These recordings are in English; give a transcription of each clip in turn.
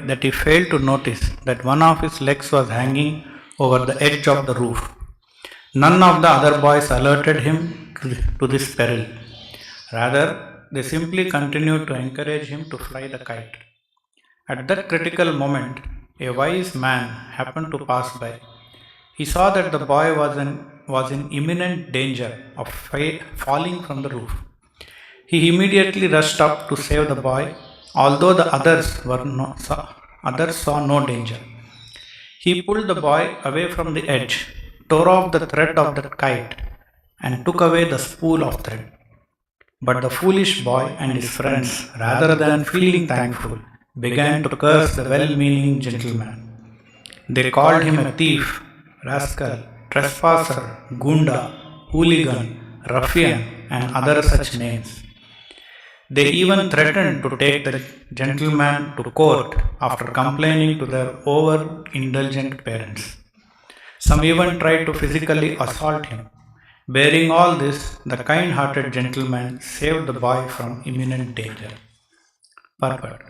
that he failed to notice that one of his legs was hanging over the edge of the roof. None of the other boys alerted him to this peril. Rather, they simply continued to encourage him to fly the kite. At that critical moment, a wise man happened to pass by. He saw that the boy was in imminent danger of falling from the roof. He immediately rushed up to save the boy, although the others saw no danger. He pulled the boy away from the edge, tore off the thread of the kite, and took away the spool of thread. But the foolish boy and his friends, rather than feeling thankful, began to curse the well-meaning gentleman. They called him a thief, rascal, trespasser, gunda, hooligan, ruffian, and other such names. They even threatened to take the gentleman to court after complaining to their over-indulgent parents. Some even tried to physically assault him. Bearing all this, the kind-hearted gentleman saved the boy from imminent danger. Purport.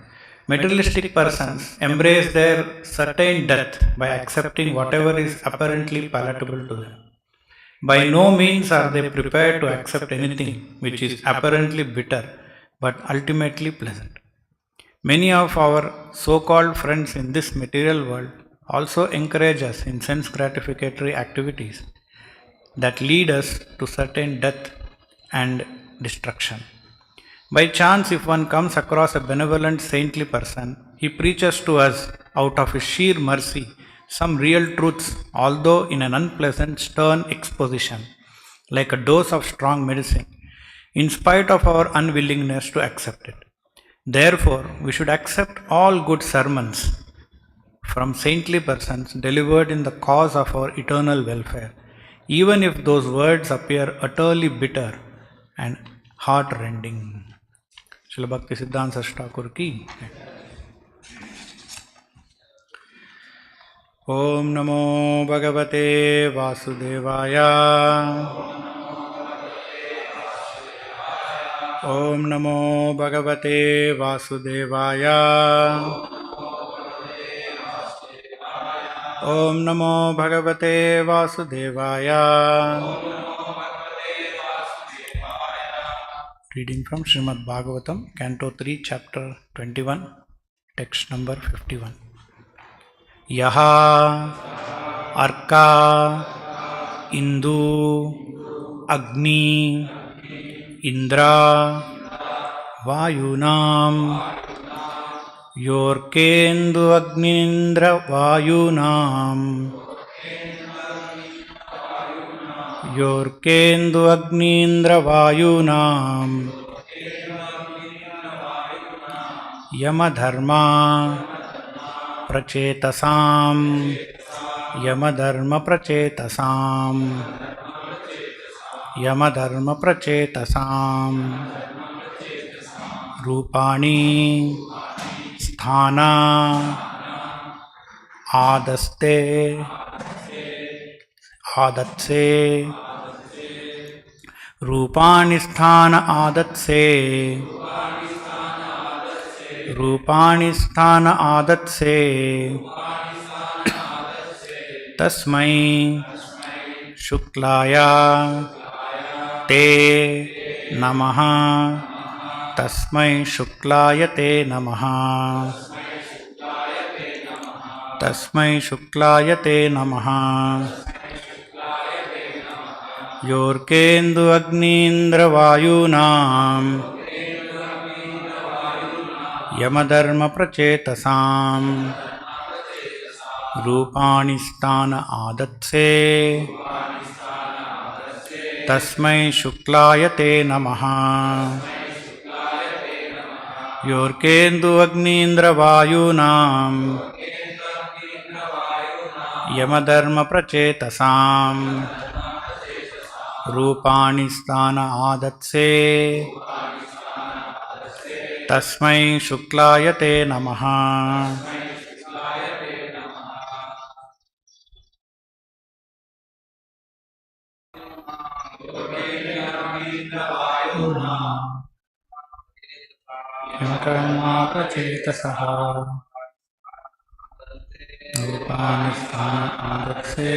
Materialistic persons embrace their certain death by accepting whatever is apparently palatable to them. By no means are they prepared to accept anything which is apparently bitter but ultimately pleasant. Many of our so-called friends in this material world also encourage us in sense gratificatory activities that lead us to certain death and destruction. By chance, if one comes across a benevolent, saintly person, he preaches to us out of his sheer mercy some real truths, although in an unpleasant, stern exposition, like a dose of strong medicine, in spite of our unwillingness to accept it. Therefore, we should accept all good sermons from saintly persons delivered in the cause of our eternal welfare, even if those words appear utterly bitter and heart-rending. Srila Bhakti Siddhanta Saraswati Thakur ki. Om Namo Bhagavate Vasudevaya. Om Namo Bhagavate Vasudevaya. Om Namo Bhagavate Vasudevaya. Reading from Srimad Bhagavatam, Canto 3, Chapter 21, Text number 51. Yaha Arka Indu Agni Indra Vāyunam Yorkendu Agnindra Vāyunam Yorkendu Agnindra Vāyunam Yama Dharma Prachetasam Yama Dharma Prachetasam Yama Dharma Prachetasam Rupani Sthana Adaste Adatse Rupani Sthana Adatse Rupani Sthana Adatse Tasmai Shuklaya Te Namaha Tasmai Shuklaya Te Namaha Tasmai Shuklaya Te Namaha Yorkendu Agnindra Vāyunam Yamadharma Prachetasam Rupani Sthana Adatse Tasmai Shuklaya Te Namaha Yorkendu Agnindra Vāyunam Yamadharma Prachetasam Rupani Sthana Adatse Tasmai Shuklaya Te Namaha. Karma Prachetasaha रूपाणि स्थानमादत्से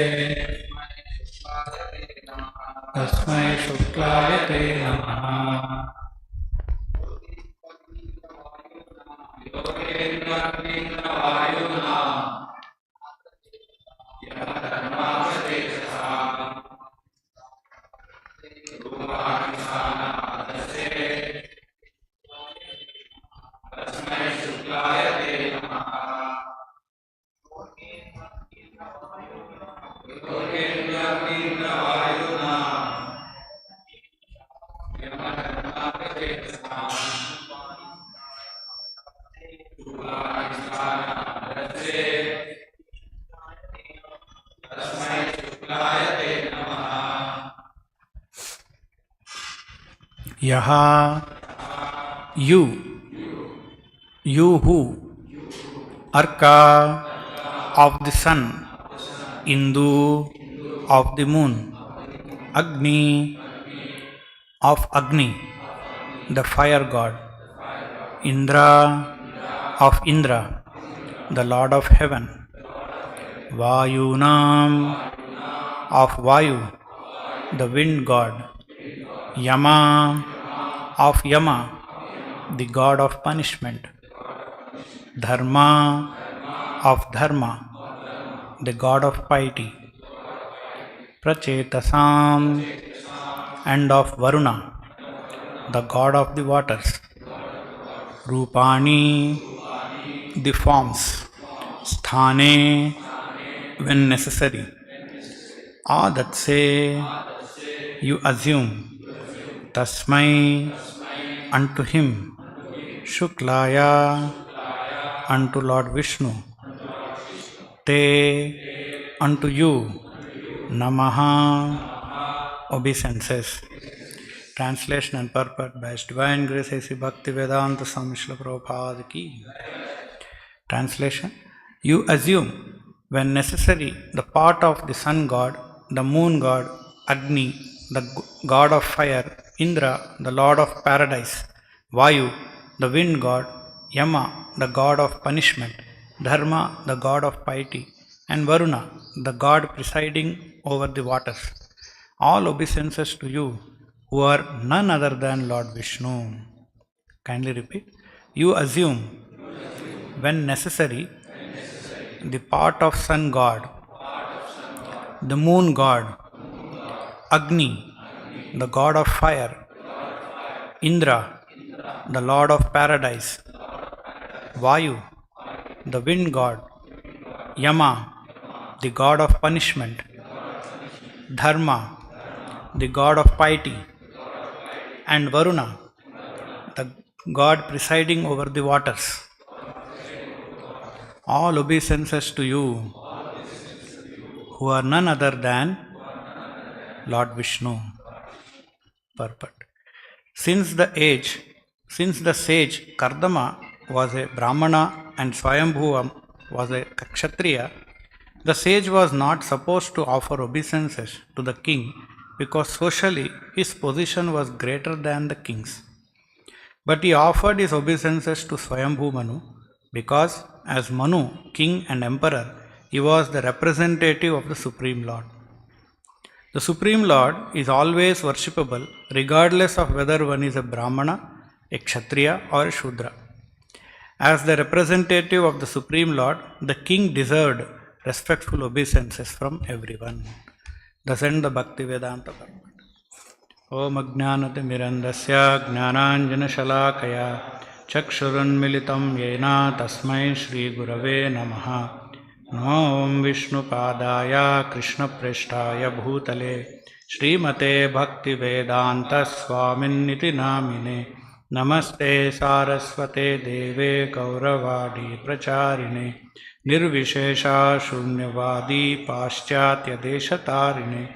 तस्मै शुक्लाय ते नमः Yaha, you who, Arka of the sun, Indu of the moon, Agni of Agni, the fire god, Indra of Indra, the lord of heaven, Vāyunam of Vāyu, the wind god, Yama of Yama, the god of punishment, Dharma of Dharma, the god of piety, Prachetasam and of Varuṇa, the god of the waters, Rupani, the forms, Sthane, when necessary, Adatse, you assume, Tasmai, unto him, Shuklaya, unto Lord Viṣṇu, Te, unto you, Namaha, obeisances. Translation and purport by His Divine Grace A.C. Bhakti Vedanta Swami Srila Prabhupada Ki. Translation: you assume, when necessary, the part of the sun god, the moon god, Agni, the god of fire, Indra, the lord of paradise, Vāyu, the wind god, Yama, the god of punishment, Dharma, the god of piety, and Varuṇa, the god presiding over the waters. All obeisances to you, who are none other than Lord Viṣṇu. Kindly repeat. You assume, when necessary, the part of sun god, the moon god, Agni, the god of fire, Indra, the lord of paradise, Vāyu, the wind god, Yama, the god of punishment, Dharma, the god of piety, and Varuṇa, the god presiding over the waters. All obeisances to you, who are none other than Lord Viṣṇu. Purport. Since the sage Kardama was a Brahmana and Swayambhu was a Kshatriya, the sage was not supposed to offer obeisances to the king because socially his position was greater than the king's. But he offered his obeisances to Swayambhu Manu because, as Manu, king and emperor, he was the representative of the Supreme Lord. The Supreme Lord is always worshipable regardless of whether one is a Brahmana, a Kshatriya, or a Shudra. As the representative of the Supreme Lord, the king deserved respectful obeisances from everyone. Thus end the Bhakti Vedanta Purport. Om Ajnanatimirandasya Jnananjanashalakaya Chakshurunmilitam Yena Tasmai Shri Gurave Namaha. Om Viṣṇu Padaya Krishna Preshtaya Bhutale Srimate Bhakti Vedanta Swaminiti Namine Namaste Saraswate Deve Gauravadi Pracharine Nirvishesha Shunyavadi Paschatya Deshatarine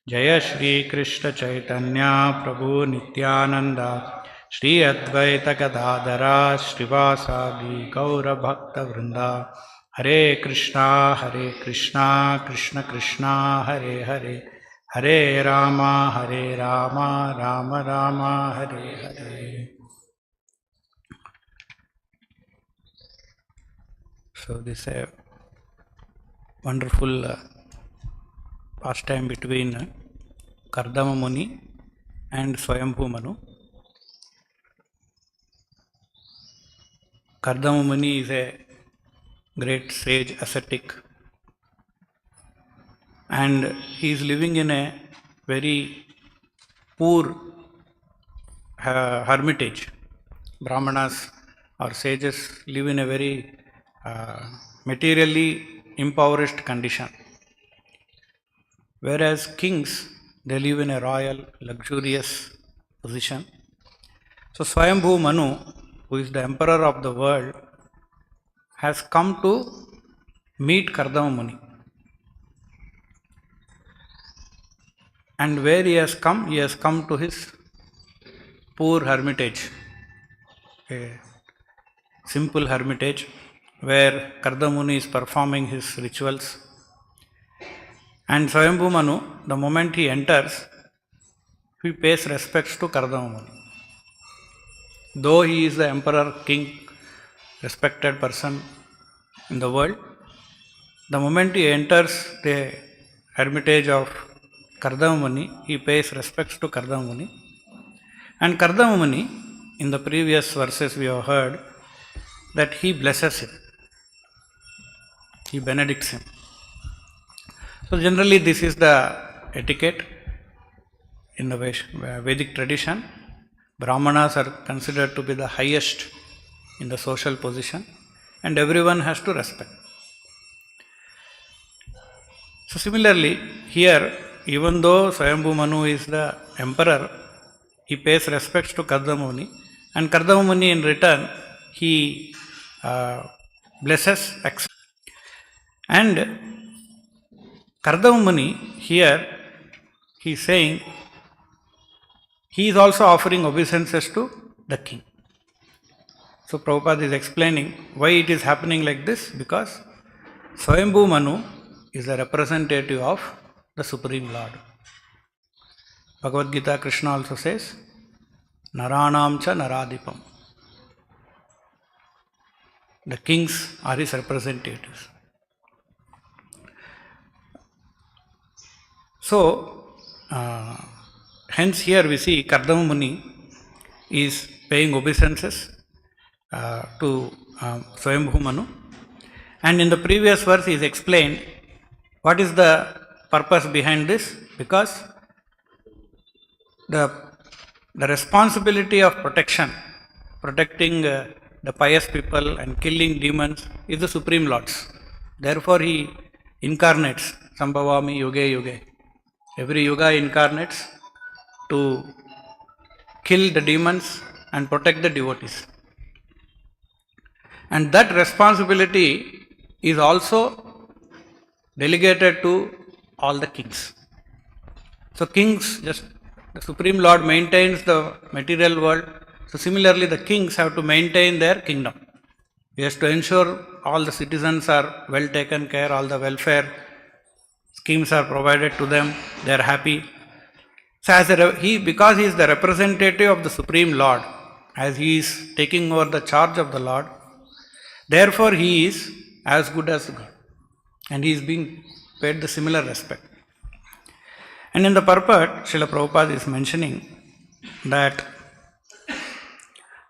Jaya Shri Krishna Chaitanya Prabhu Nityananda Shri Advaita Gadadhara Srivasadi Gaura Bhakta Vrinda Hare Krishna Krishna Krishna Hare Hare Hare Rama Rama Rama Hare Hare. So this wonderful pastime between Kardama Muni and Swayambhu Manu. Kardama Muni is a great sage ascetic, and he is living in a very poor hermitage. Brahmanas or sages live in a very materially impoverished condition, whereas kings, they live in a royal luxurious position. So Swayambhu Manu, who is the emperor of the world, has come to meet Kardama Muni. And where he has come to his poor hermitage, a simple hermitage where Kardama Muni is performing his rituals. And Swayambhu Manu, the moment he enters, he pays respects to Kardama Muni. Though he is the emperor, king, respected person in the world, the moment he enters the hermitage of Kardama Muni, he pays respects to Kardama Muni. And Kardama Muni, in the previous verses we have heard that he blesses him, he benedicts him. So generally this is the etiquette in the Vedic tradition. Brahmanas are considered to be the highest in the social position, and everyone has to respect. So similarly, here, even though Swayambhu Manu is the emperor, he pays respects to Kardama Muni, and Kardama Muni in return, he blesses, accepts. And Kardama Muni here, he is saying, he is also offering obeisances to the king. So Prabhupada is explaining why it is happening like this, because Swayambhu Manu is a representative of the Supreme Lord. Bhagavad Gita, Krishna also says, Naranam cha Naradipam. The kings are his representatives. So, hence here we see Kardama Muni is paying obeisances to Swayambhu Manu. And in the previous verse he is explained what is the purpose behind this, because the responsibility of protecting the pious people and killing demons is the Supreme Lord's. Therefore he incarnates, Sambhavami Yuge Yuge. Every yuga incarnates to kill the demons and protect the devotees. And that responsibility is also delegated to all the kings. So kings, just the Supreme Lord maintains the material world. So similarly the kings have to maintain their kingdom. He has to ensure all the citizens are well taken care, all the welfare schemes are provided to them, they are happy. So because he is the representative of the Supreme Lord, as he is taking over the charge of the Lord, therefore he is as good as God, and he is being paid the similar respect. And in the purport, Srila Prabhupada is mentioning that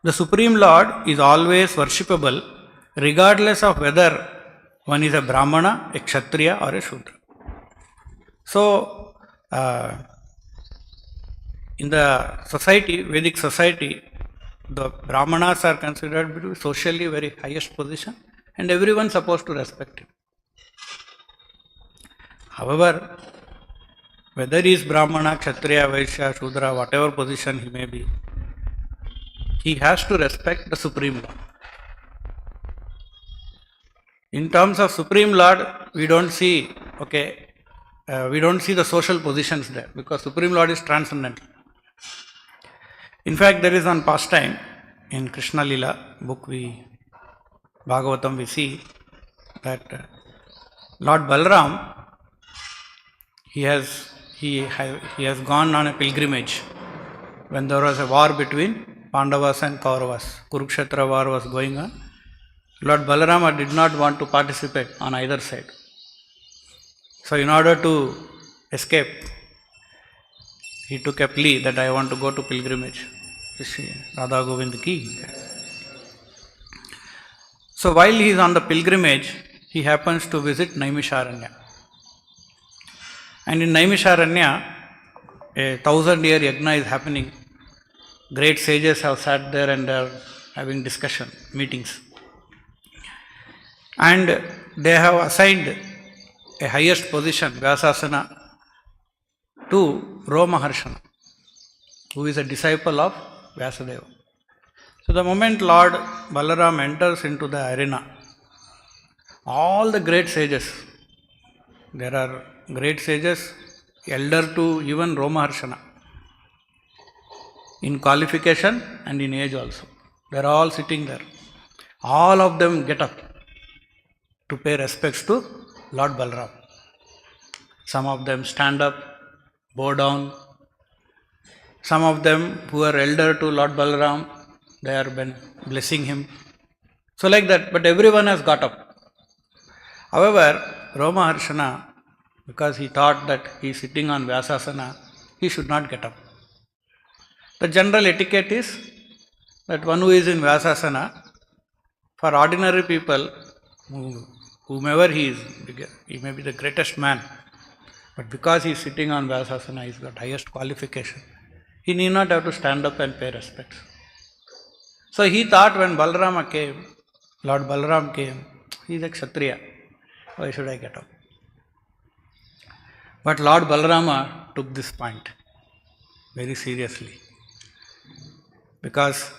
the Supreme Lord is always worshipable regardless of whether one is a Brahmana, a Kshatriya or a Shudra. So, in the society, Vedic society, the Brahmanas are considered to be socially very highest position, and everyone is supposed to respect him. However, whether he is Brahmana, Kshatriya, Vaishya, Shudra, whatever position he may be, he has to respect the Supreme Lord. In terms of Supreme Lord, we don't see the social positions there, because Supreme Lord is transcendental. In fact, there is one pastime in Krishna Lila book, Bhagavatam, we see that Lord Balaram, he has gone on a pilgrimage when there was a war between Pandavas and Kauravas. Kurukshetra war was going on. Lord Balarama did not want to participate on either side. So in order to escape, he took a plea that I want to go to pilgrimage. Radha Govind ki. So while he is on the pilgrimage, he happens to visit Naimisharanya. And in Naimisharanya, a 1,000-year yajna is happening. Great sages have sat there and are having discussion, meetings. And they have assigned a highest position, Vyasasana, to Romaharshana, who is a disciple of Vyasadeva. So the moment Lord Balaram enters into the arena, all the great sages, there are great sages, elder to even Romaharshana, in qualification and in age also. They are all sitting there. All of them get up to pay respects to Lord Balaram. Some of them stand up, bow down. Some of them who are elder to Lord Balaram, they are blessing him. So like that, but everyone has got up. However, Romaharshana, because he thought that he is sitting on Vyasasana, he should not get up. The general etiquette is that one who is in Vyasasana, for ordinary people, whomever he is, he may be the greatest man, but because he is sitting on Vyasasana, he has got highest qualification. He need not have to stand up and pay respects. So he thought when Balarama came, Lord Balaram came, he is a Kshatriya. Why should I get up? But Lord Balarama took this point very seriously. Because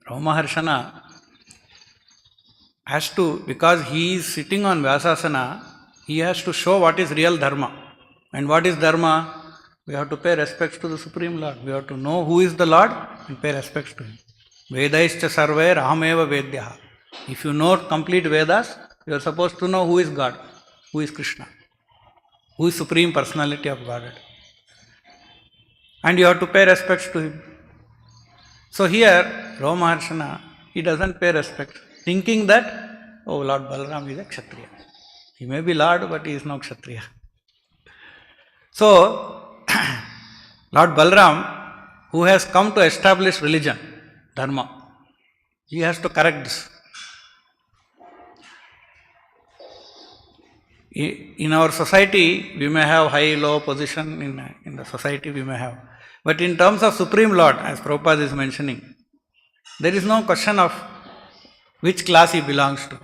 Romaharshana has to, because he is sitting on Vyasasana, he has to show what is real Dharma. And what is Dharma? We have to pay respects to the Supreme Lord. We have to know who is the Lord and pay respects to him. Vedaischa sarvair ahameva vedyaha. If you know complete Vedas, you are supposed to know who is God, who is Krishna, who is Supreme Personality of Godhead. And you have to pay respects to him. So here, Romaharshana, he doesn't pay respect, thinking that, oh, Lord Balaram is a Kshatriya. He may be Lord, but he is no Kshatriya. So, Lord Balaram, who has come to establish religion, Dharma, he has to correct this. In our society, we may have high, low position in the society, we may have. But in terms of Supreme Lord, as Prabhupada is mentioning, there is no question of which class he belongs to.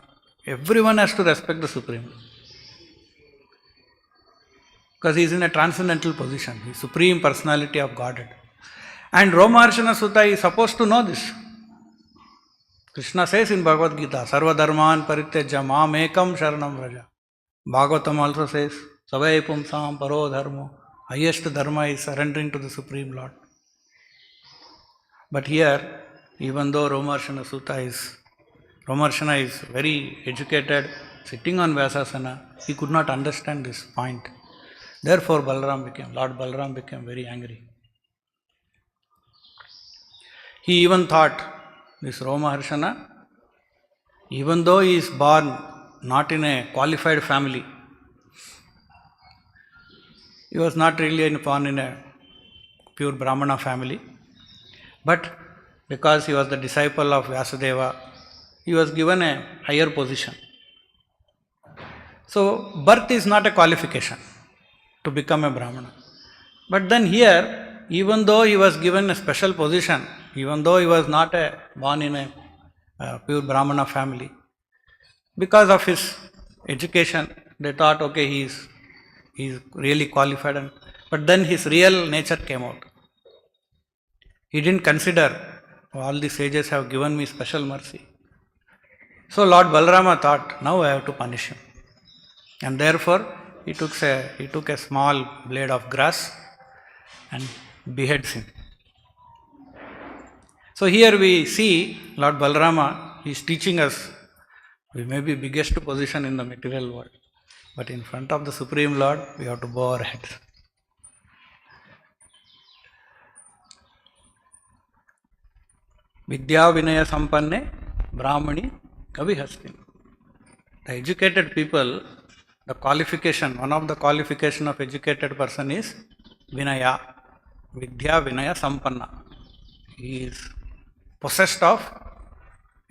Everyone has to respect the Supreme. Because he is in a transcendental position. He is Supreme Personality of Godhead. And Romaharshana Sutta is supposed to know this. Krishna says in Bhagavad Gita, Sarva Dharman Parityajya Mam Ekam Sharanam Vraja. Bhagavatam also says, Savai Pumsam Paro Dharmo. Highest Dharma is surrendering to the Supreme Lord. But here, even though Romaharshana is very educated, sitting on Vyasasana, he could not understand this point. Therefore, Lord Balaram became very angry. He even thought, this Romaharshana, even though he is born not in a qualified family, he was not really born in a pure Brahmana family, but because he was the disciple of Vyasadeva, he was given a higher position. So, birth is not a qualification to become a Brahmana. But then here, even though he was given a special position, even though he was not born in a pure Brahmana family, because of his education, they thought, okay, he is really qualified. But then his real nature came out. He didn't consider, all the sages have given me special mercy. So Lord Balarama thought, now I have to punish him. And therefore, he took a small blade of grass and beheads him. So here we see Lord Balarama, he is teaching us, we may be biggest position in the material world, but in front of the Supreme Lord, we have to bow our heads. Vidya Vinaya Sampanne Brahmani Kavihastin. The educated people, the qualification, one of the qualification of educated person is Vinaya, Vidya Vinaya Sampanna. He is possessed of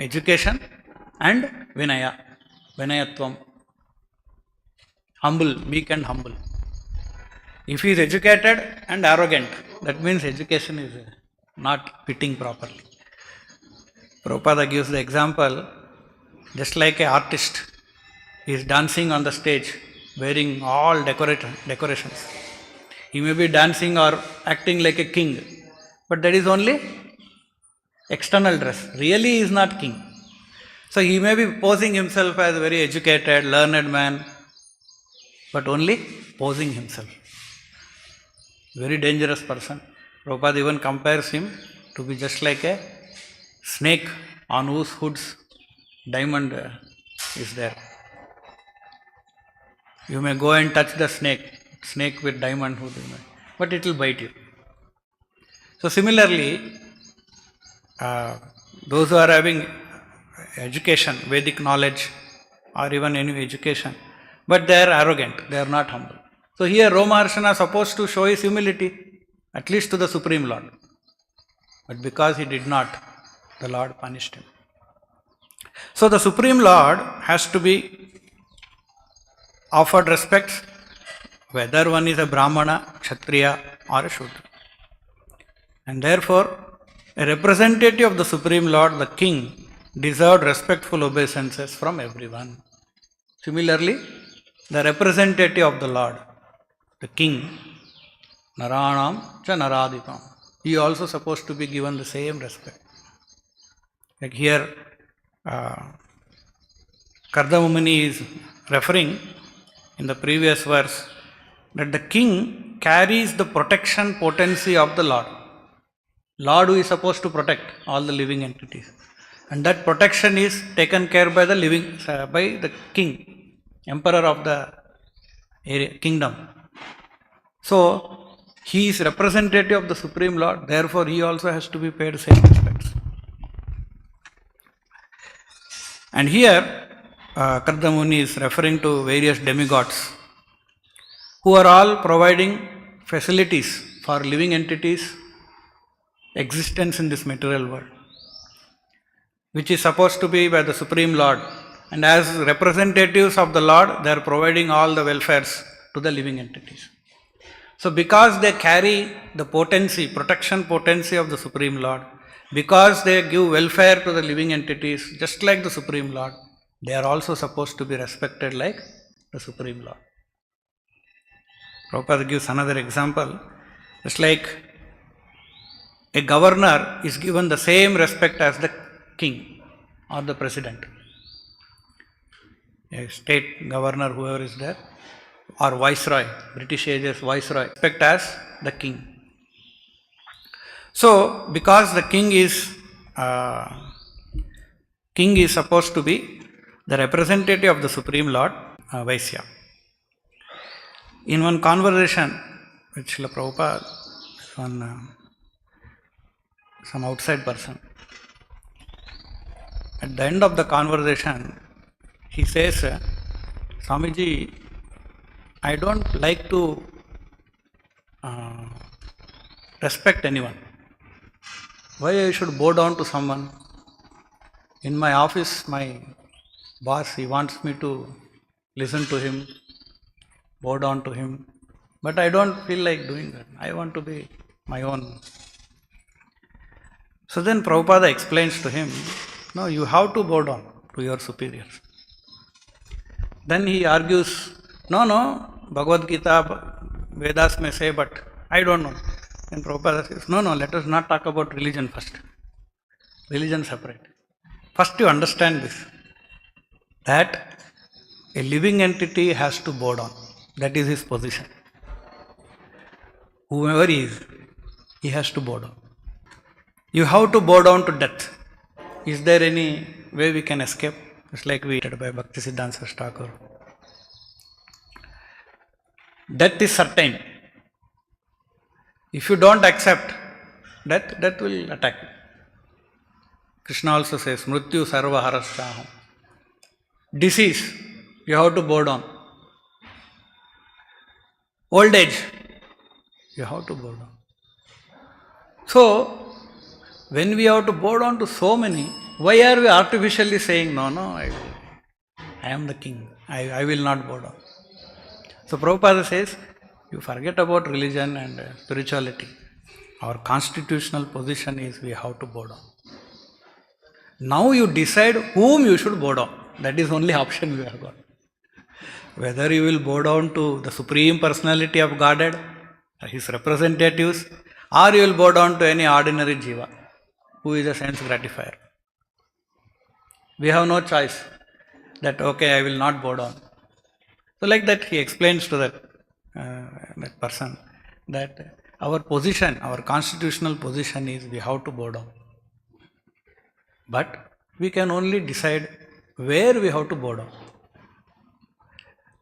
education and Vinaya, Vinayatvam, humble, meek and humble. If he is educated and arrogant, that means education is not fitting properly. Prabhupada gives the example, just like an artist, he is dancing on the stage wearing all decorations. He may be dancing or acting like a king, but that is only external dress. Really he is not king. So he may be posing himself as a very educated, learned man, but only posing himself. Very dangerous person. Prabhupada even compares him to be just like a snake on whose hoods diamond is there. You may go and touch the snake with diamond hood, but it will bite you. So similarly, those who are having education, Vedic knowledge, or even any education, but they are arrogant, they are not humble. So here Romaharshana is supposed to show his humility, at least to the Supreme Lord. But because he did not, the Lord punished him. So the Supreme Lord has to be offered respect, whether one is a Brahmana, Kshatriya or a Shudra. And therefore, a representative of the Supreme Lord, the King, deserved respectful obeisances from everyone. Similarly, the representative of the Lord, the King, Naranam cha Naradipam, he also supposed to be given the same respect. Like here, Kardamumuni is referring in the previous verse that the king carries the protection potency of the Lord. Lord who is supposed to protect all the living entities. And that protection is taken care by the king, emperor of the kingdom. So, he is representative of the Supreme Lord, therefore he also has to be paid same respects. And here, Kardamuni is referring to various demigods who are all providing facilities for living entities' existence in this material world, which is supposed to be by the Supreme Lord. And as representatives of the Lord, they are providing all the welfares to the living entities. So because they carry the potency, protection potency of the Supreme Lord, because they give welfare to the living entities, just like the Supreme Lord, they are also supposed to be respected like the Supreme Lord. Prabhupada gives another example. Just like a governor is given the same respect as the king or the president. A state governor, whoever is there, or viceroy, British age's viceroy, respect as the king. So, because the king is supposed to be the representative of the Supreme Lord, Vaisya. In one conversation with Srila Prabhupada, some outside person, at the end of the conversation, he says, Swamiji, I don't like to respect anyone. Why I should bow down to someone? In my office, my boss, he wants me to listen to him, bow down to him, but I don't feel like doing that. I want to be my own. So then Prabhupada explains to him, no, you have to bow down to your superiors. Then he argues, no, Bhagavad Gita, Vedas may say, but I don't know. And Prabhupada says, no, let us not talk about religion first. Religion separate. First you understand this, that a living entity has to bow down. That is his position. Whoever he is, he has to bow down. You have to bow down to death. Is there any way we can escape? It's like we did by Bhaktisiddhanta Thakur. Death is certain. If you don't accept death will attack you. Krishna also says, Mrityu sarva harasyam. Disease, you have to bow down. Old age, you have to bow down. So, when we have to bow down to so many, why are we artificially saying, no, I am the king, I will not bow down? So Prabhupada says, you forget about religion and spirituality. Our constitutional position is we have to bow down. Now you decide whom you should bow down. That is only option we have got. Whether you will bow down to the Supreme Personality of Godhead, His representatives, or you will bow down to any ordinary jiva, who is a sense gratifier. We have no choice that, okay, I will not bow down. So like that he explains to that person that our position, our constitutional position is we have to bow down. But we can only decide where we have to bow down.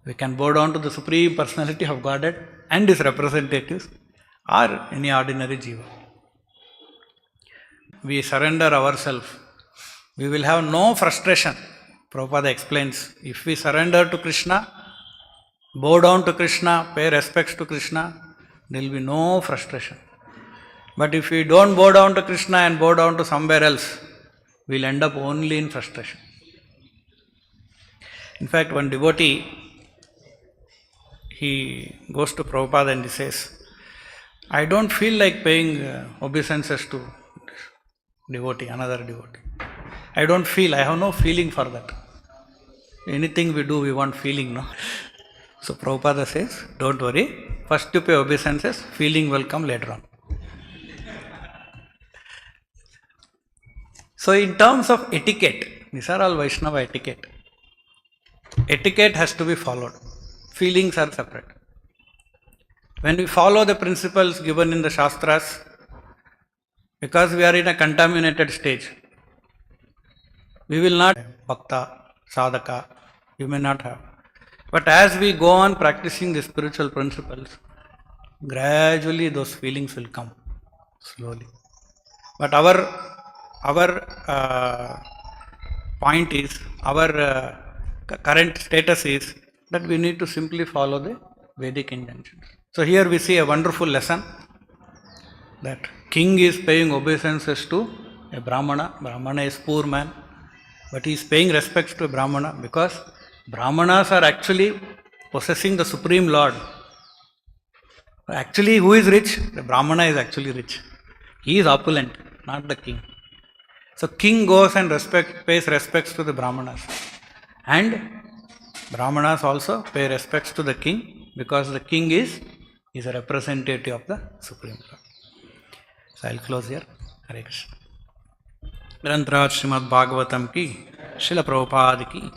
We can bow down to the Supreme Personality of Godhead and His representatives, or any ordinary jiva. We surrender ourselves, we will have no frustration. Prabhupada explains, if we surrender to Krishna, bow down to Krishna, pay respects to Krishna, there will be no frustration. But if we don't bow down to Krishna and bow down to somewhere else, we will end up only in frustration. In fact, one devotee, he goes to Prabhupada and he says, I don't feel like paying obeisances to devotee, another devotee. I have no feeling for that. Anything we do, we want feeling, no? So Prabhupada says, don't worry, first you pay obeisances, feeling will come later on. So in terms of etiquette, these are all Vaishnava etiquette. Etiquette has to be followed. Feelings are separate. When we follow the principles given in the Shastras, because we are in a contaminated stage, we will not have bhakta, sadhaka, we may not have. But as we go on practicing the spiritual principles, gradually those feelings will come, slowly. But our point is, our current status is that we need to simply follow the Vedic injunctions. So here we see a wonderful lesson that king is paying obeisances to a Brahmana. Brahmana is poor man, but he is paying respects to a Brahmana because Brahmanas are actually possessing the Supreme Lord. Actually, who is rich? The Brahmana is actually rich. He is opulent, not the king. So king goes and pays respects to the Brahmanas. And Brahmanas also pay respects to the king because the king is a representative of the Supreme Lord. So I will close here. Hare Krishna. Granthraj Srimad Bhagavatam ki, Srila Prabhupada ki.